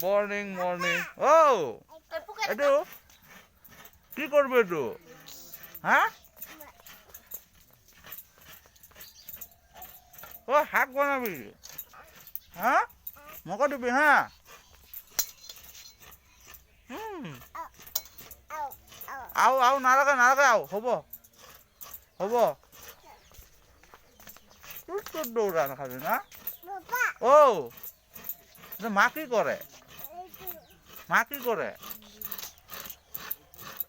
Morning এইটো কি করবে এইটো হ্যাঁ ও শাক বনাবি হ্যাঁ মোক দিবি হ্যাঁ আও নালাগে আও হ'ব তোর দৌড়া খাবি না ও মা কি করে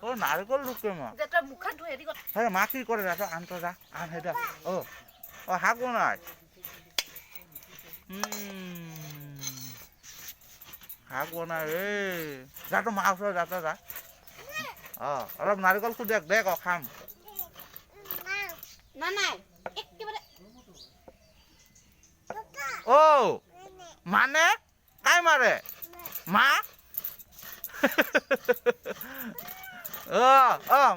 ও নারিকল ঢুকে মা কি করে আনতো যা আন সেটা ও শাক বনাই শাক বনাই যা তো মা ওচৰত যা অলপ নাৰিকলটো দে খাম ও মানে কাই মাৰে মা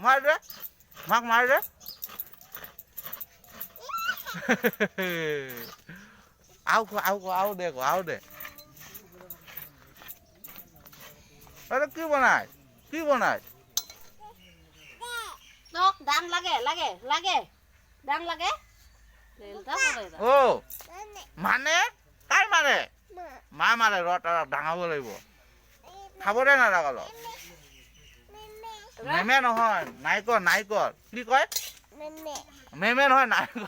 মাৰ দে মাক মাৰ দে আও দে আৰে কি বনাই ডাং লাগে ও মানে কাই মাৰে মা মাৰে ডাঙাব লাগিব খাব দে নালাগল মেমে নহয় নাইকল কি কয় মেমে নহয় নাইকল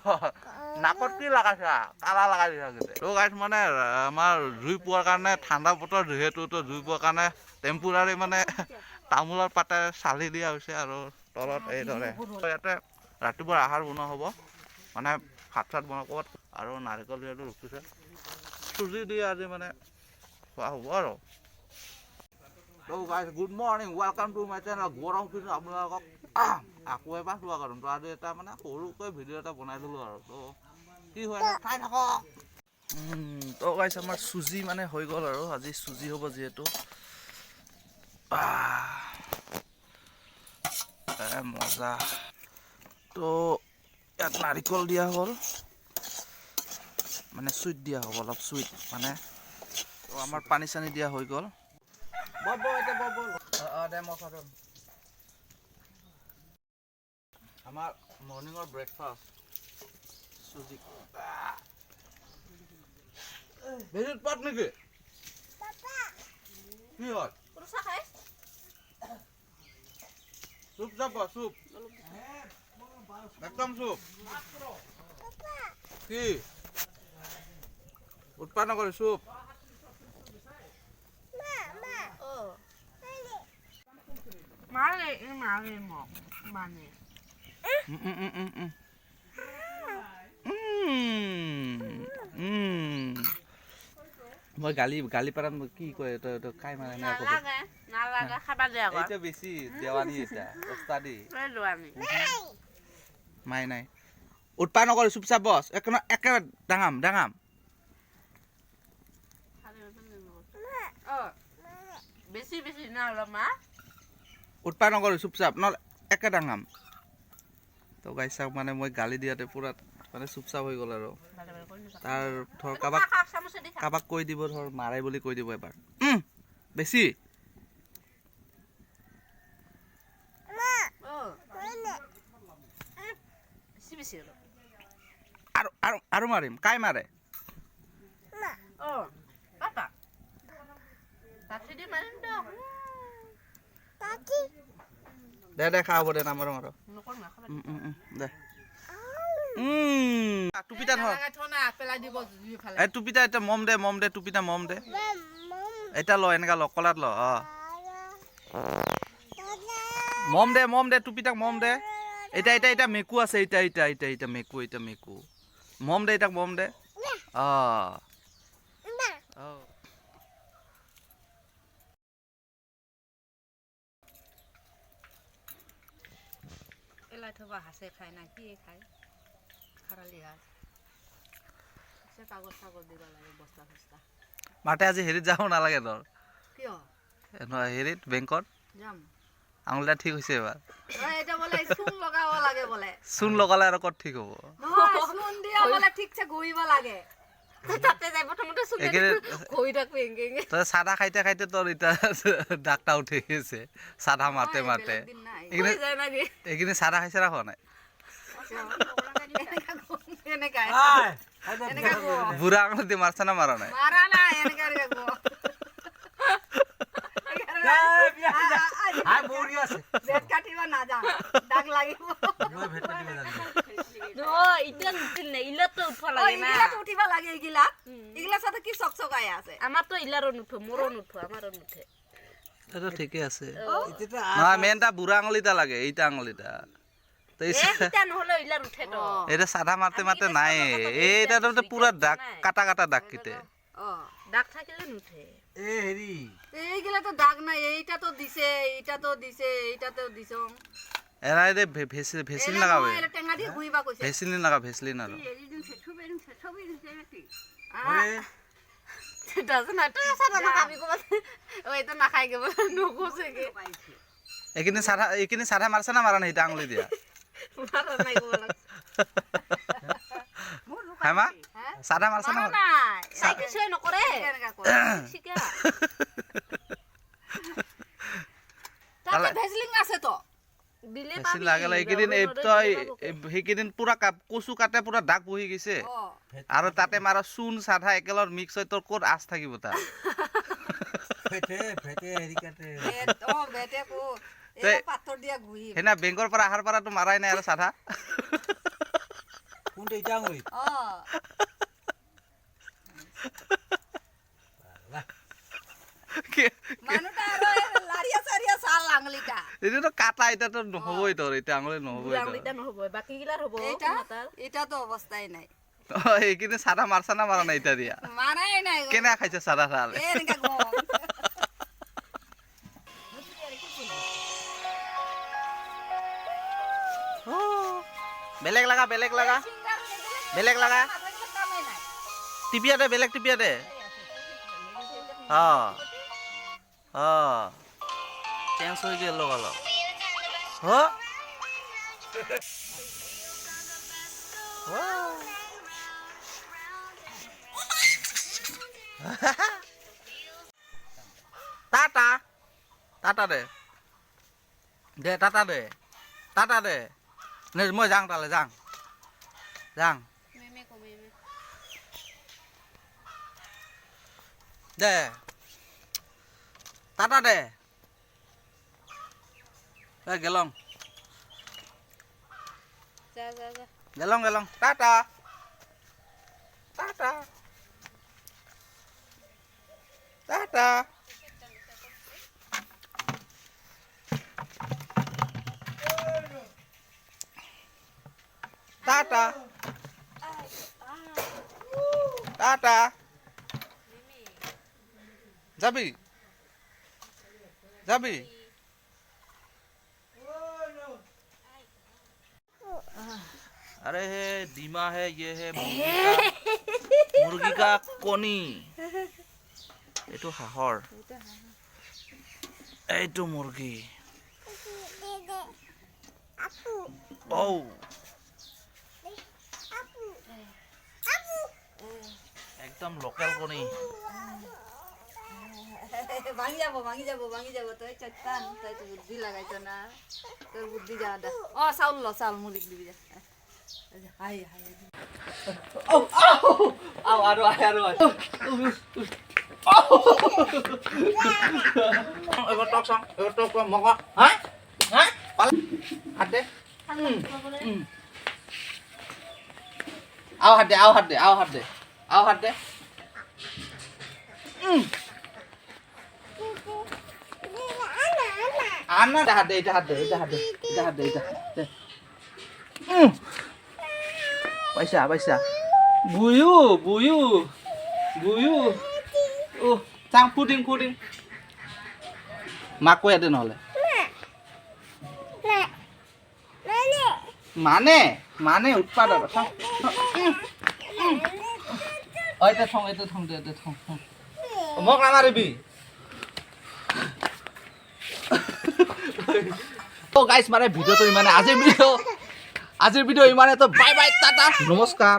নাকত কি লাগাইছা কালা লাগাই দিছা তো গাইছ মানে আমাৰ জুই পোৱাৰ কাৰণে ঠাণ্ডা বতৰ যিহেতু তো জুই পোৱাৰ কাৰণে টেম্পোৰাৰী মানে তামোলৰ পাতে চালি দিয়া হৈছে আৰু তলত এইদৰে ইয়াতে ৰাতিপুৱা আহাৰ বনোৱা হ'ব মানে ভাত চাত বনাব আৰু নাৰিকল যিহেতু ৰুকিছে চুজি দি আজি মানে খোৱা হ'ব আৰু তো গাইছ good morning welcome to my channel গৰম কিন্তু আপোনালোকক আকৌ এবাৰ চোৱা কৰিম তো আজি এটা মানে সৰুকৈ ভিডিঅ' এটা বনাই দিলোঁ আৰু তো কি হয় চাই থাকক তো গাইছ আমাৰ চুজি মানে হৈ গ'ল আৰু আজি চুজি হ'ব যিহেতু মজা তো ইয়াত নাৰিকল দিয়া হ'ল মানে চুইট দিয়া হ'ব অলপ চুইট মানে তো আমাৰ পানী চানী দিয়া হৈ গ'ল আমাৰ মৰ্নিঙৰ ব্ৰেকফাষ্ট চুজি বেজিত পাত নেকি কি হয় চুপ যাব চুপ একদম চুপ কি উৎপাদন কৰি চুপ মই গালি পাৰাম কি কয় তই খাই মানে এইটো বেছি দেৱানী এটা ওস্তাদি মাই নাই উৎপাদন নকৰি চুপচাপ বছ একে ডাঙাম উৎপাদন নকৰি চুপচাপ নহ'লে একে ডাঙাম তো গাইছাক মানে মই গালি দিয়াতে পুৰা মানে চুপচাপ হৈ গ'ল আৰু তাৰ ধৰ কাবাক কৈ দিব ধৰ মাৰে বুলি কৈ দিব এবাৰ বেছি আৰু মাৰিম কাই মাৰে দে খা হ'ব দে নামাৰো মাৰো দে টুপিটা টুপিটা এতিয়া মম দে টুপিটা মম দে এতিয়া ল এনেকা ল কলাত ল মম দে টুপিটাক মম দে এতিয়া মেকু আছে এতিয়া মেকু মম দে এটাক মম দে হাসে খায় না কি খায় খারালি হাস সে কাগজ দিব লাগে বস্তা বস্তা মাতে আজি হেৰিত যাব নালাগে তোৰ কিয় হেৰিত বেংকত যাম আঙুলিটা ঠিক হৈছে এবাৰ এটা বলে চুন লগাব লাগে বলে চুন লগালে আৰু ক'ত ঠিক হ'ব নহয় চুন দিয়া বলে ঠিকছে ঘুৰিব লাগে তাতে যাই প্ৰথমতে চুলে কই থাকবে এঙ্গে তই চাদা খাইতে খাইতে তোর এটা ডাকটা উঠে গেছে চাদা মারতে মারতে এখানে চাদা খাইছে রাখো নাই বুড়া আঙুল দিয়ে মারছে না মারা নাই আমারতো ইলারও নুঠো মোরও নুঠো আমারও নুঠে এটা ঠিকই আছে না মেনটা বুড়া আঙুলিটা লাগে এইটা আঙুলিটা তো এইটা নহলে ইলার উঠে তো এটা সাদা মারতে মারতে নাই এইটা তো পুরা দাগ কাটা কাটা দাগ কিতে দাগ থাকিলে নুঠে এ হেৰি এইগুলা তো দাগ নাই এইটা তো দিছে এইটা তো দিছে এইটা তো দিছো এরা এদে ভেসলিন লাগাবে টেঙা দি হুইবা কইছে ভেসলিন লাগা ভেসলিন আর doesn't matter সাদা না আমি কো ওই তো না খাই গে নকোছে গে এখানে সাদা মারছে না মারা নাই এটা আঙুলি দিয়া মারা নাই গো হ্যাঁ মা সাদা মারছে না না সাই কিছু নকরে শিকা তাতে ভেসলিং আছে তো দিলে ভেসলিন লাগালে এইদিন এই তো সেইদিন পুরা কচু কাটে পুরা দাগ বহি গেছে আৰু তাতে মাৰা চুন সাদা একেলৰ মিক্স হৈ তোৰ ক'ত আছ থাকিব তা ফেটে হেৰি কাটে বেটে কো তে পাথৰ দিয়া ঘুই হেনা বেংকৰ পৰা আহাৰ পৰা তো মাৰাই নাই আৰু সাদা কোনটা ইটা আঙুলি মানুটা আৰু লাৰিয়া সাৰিয়া সাল আঙুলিটা এইটো তো কাটা এটা তো নহবই তোৰ এটা আঙুলি নহবই তোৰ আঙুলিটা নহব বাকি গিলাৰ হ'ব এটা তো অৱস্থাই নাই এইখিনি সাদা মাৰছা না মাৰা নাই এটা দিয়া মাৰাই নাই কেনে খাইছে সাদা সাল এনেকা গো বেলেগ লাগা টিপিয়া দে বেলেগ টিপিয়া দে চেঞ্জ হৈ গেল লগালগ টাটা দে টাটা দে নে মই যাওঁ তালে যাওঁ দে টাটা দে গেলং টাটা টাটা যাবি अरे है दीमा है ये है मुर्गी का कणी এইটো হাহৰ এইটো মুৰ্গী একদম লোকেল কণী ভাঙি যাব তই চত্তান তই তো বুদ্ধি লাগাইছ না তোর বুদ্ধি যা দা চাউল মুড়ি দিবি যা হাই আৰু এবাৰ টক মগা হা হাত দে হাত দে আনা হাত দে পাইছা বুয়ু ও চাং ফুডিং মাক কৈ দে নহ'লে মানে উৎপাদন এতিয়া থং মোক নামাৰিবি গাইছ মানে ভিডিঅ'টো ইমানে আজিৰ ভিডিঅ' ইমানে তো বাই টাটা নমস্কাৰ।